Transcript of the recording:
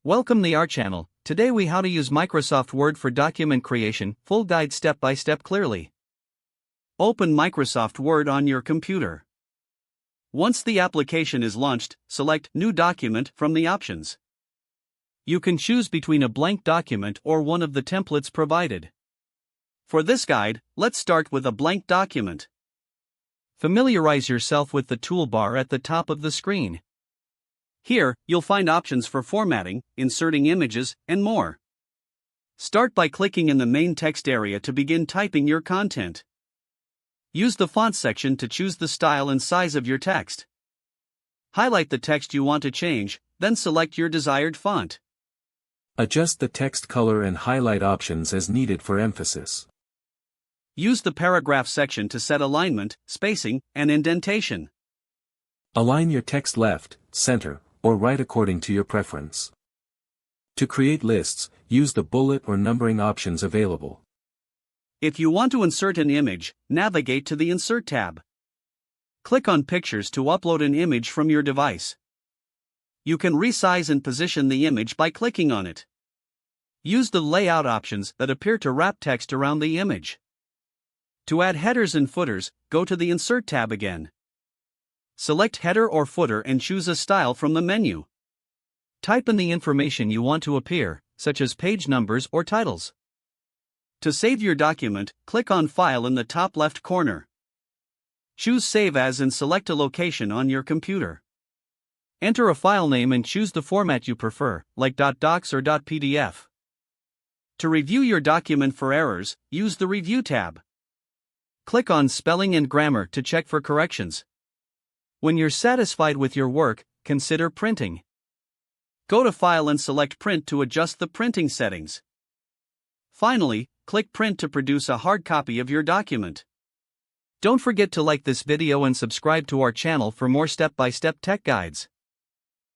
Welcome to our channel. Today we how to use Microsoft Word for document creation, full guide step by step clearly. Open Microsoft Word on your computer. Once the application is launched, select New Document from the options. You can choose between a blank document or one of the templates provided. For this guide, let's start with a blank document. Familiarize yourself with the toolbar at the top of the screen. Here, you'll find options for formatting, inserting images, and more. Start by clicking in the main text area to begin typing your content. Use the font section to choose the style and size of your text. Highlight the text you want to change, then select your desired font. Adjust the text color and highlight options as needed for emphasis. Use the paragraph section to set alignment, spacing, and indentation. Align your text left, center, or right according to your preference. To create lists, use the bullet or numbering options available. If you want to insert an image, navigate to the Insert tab. Click on Pictures to upload an image from your device. You can resize and position the image by clicking on it. Use the layout options that appear to wrap text around the image. To add headers and footers, go to the Insert tab again. Select header or footer and choose a style from the menu. Type in the information you want to appear, such as page numbers or titles. To save your document, click on File in the top left corner. Choose Save As and select a location on your computer. Enter a file name and choose the format you prefer, like .docs or .pdf. To review your document for errors, use the Review tab. Click on Spelling and Grammar to check for corrections. When you're satisfied with your work, consider printing. Go to File and select Print to adjust the printing settings. Finally, click Print to produce a hard copy of your document. Don't forget to like this video and subscribe to our channel for more step-by-step tech guides.